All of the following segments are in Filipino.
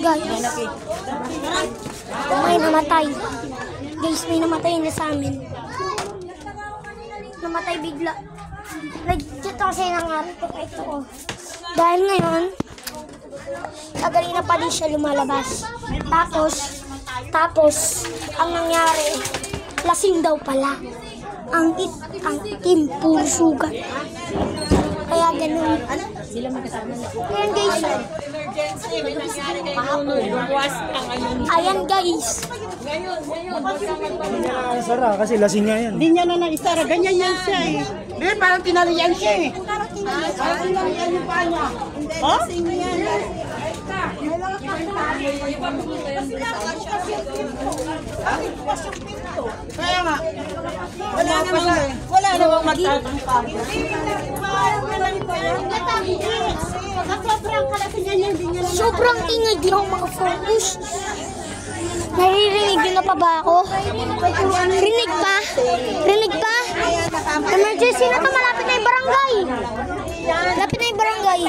Guys, may namatay. Guys, may namatay na sa amin. Namatay bigla. Legit kasi nangyari ito. Dahil ngayon, kagalina pa din siya lumalabas. Tapos, ang nangyari, lasing daw pala. Ang itim, puro sugat. Kaya ganun. Ayan guys. Ayan guys. Sara, kasi lasing nga yan. Hindi niya na naisara. Ganyan yan siya eh. Hindi, parang tinalian siya eh. Parang tinalian yung paa niya. Oh? Lasing yan. Kaya nga. Wala namang magtatangka. Sobrang ingay, di ako makafocus. Naririnig din na pa ba ako? Rinig pa? Rinig pa? Emergency na to, malapit na yung barangay. Malapit na yung barangay.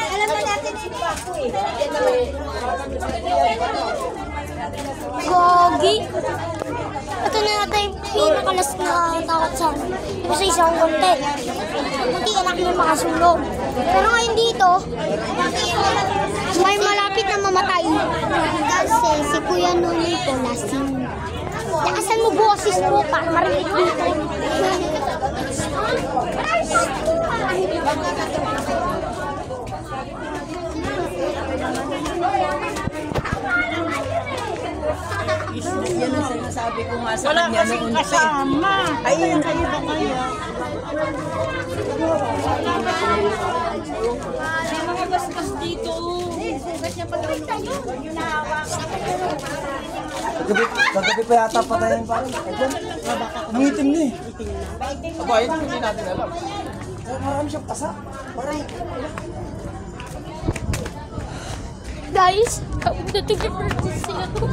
Alam na natin si Paco eh. Gogi. Ito na natin yung pinakalas na takot sa amin. Kasi isang konti. Hindi anak mo makasulog. Pero ngayon dito, may malapit na mamatay. Kasi si Kuya Nuni po lasing. Lakasan mo boses po para marinig dito. Yan ang sinasabi ko nga sa Wala kanya kasing noon. kasama. Ayun, Kayo ba kaya? may mga bastos dito. Kagabi pa yata patayin pa rin. Nangitim na eh. Aba, yun hindi natin alam. Marami siyang pasa. Guys, dating emergency na to.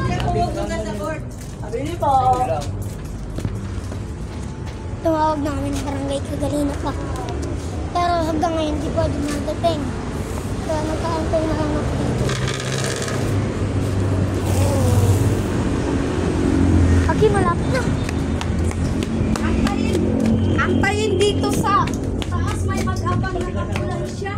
Tumawag namin ng barangay kagalina pa. Pero hanggang ngayon di pa dumadating. Kaya nagkaantay na lang ako dito. Aki, malapit na. Ang payin dito sa taas may mag-abang nakakulang siya.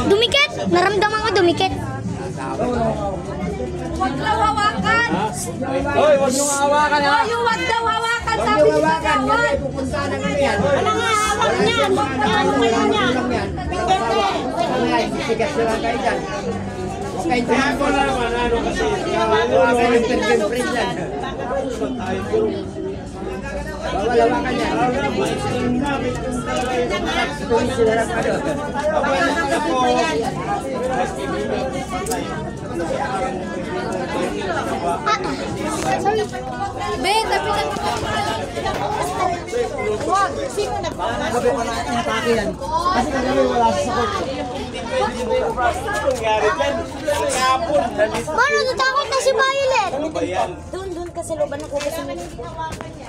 Dumikit! Naramdaman ko dumikit. Huwag daw hawakan. Hoy, huwag niyong hawakan ha. Tayo huwag daw hawakan. Sabi ni Kagawad. Wala nga hawak niyan. Ano kayo niyan? Sigas na lang kayo dyan. Okay, Kaya ko naman ano kasi. Bawal-hawakan yan. Tuloy sila lang ka doon. Sorry. Ben, tapitan mo. Huwag. Sino nagpapalala? Kagabi pa na inatake yan. Kasi kagabi wala sa sakot. Mano, natakot na si Violet. Doon kasi loban ako kasi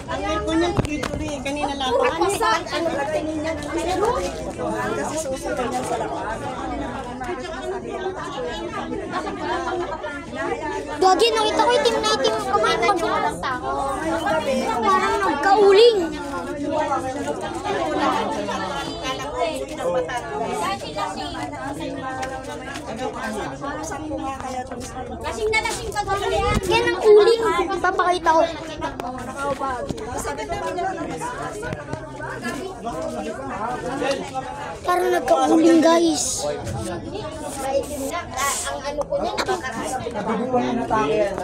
Ang aircon niya dito rin. Kanina lang. ano lang tingin niya. Kasi susunod niya sa lakas. Gagi, nakita ko itim na itim ang kamay ko. Parang nagkauling. Lasing na lasing ka doon. Yan ang uling. Papakita ko. Parang nagkauling, guys. Ang ano ko niya, Kagabi pa na inatake yan.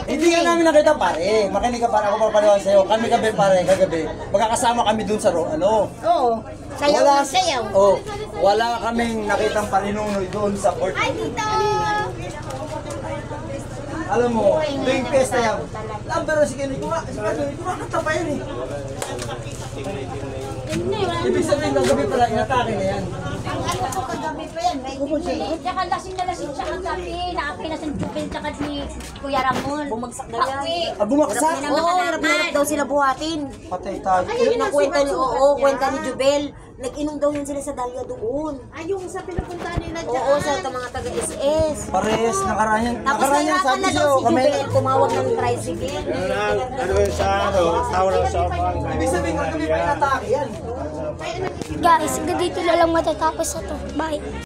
Hindi nga namin nakita pare. Makinig ka pare. Ako papaliwan sa'yo. Kami kagabi pare. Kagabi. Magkakasama kami dun sa ano. Oo. Sayaw Wala, ng sayaw. oh, wala kaming nakitang paninunoy doon sa court. Ay, dito! Alam mo, tuwing pesta yan. Pero si Kenoy, kumakanta pa yan eh. Ibig sabihin, kagabi pala, inatake na yan. Tsaka lasing na lasing siya ang sabi. Naapay na sa Jubel tsaka ni Kuya Ramon. Bumagsak daw yan. Bumaksak? Oo, hirap na hirap daw sila buhatin. Patay tayo. Nakwenta ni, oo, kwenta ni Jubel. Nag-inom daw yan sila sa Dahlia doon. Ay, yung sa pinupuntahan nila dyan. Oo, sa mga taga-SS. Pares, nakaranyan. Tapos Nakaranyan, nahirapan sabi na siya, daw si kami. Jubel, tumawag ng tricycle. Ibig sabihin, kagabi pa inatake yan. Guys, hanggang dito na lang matatapos na to. Bye.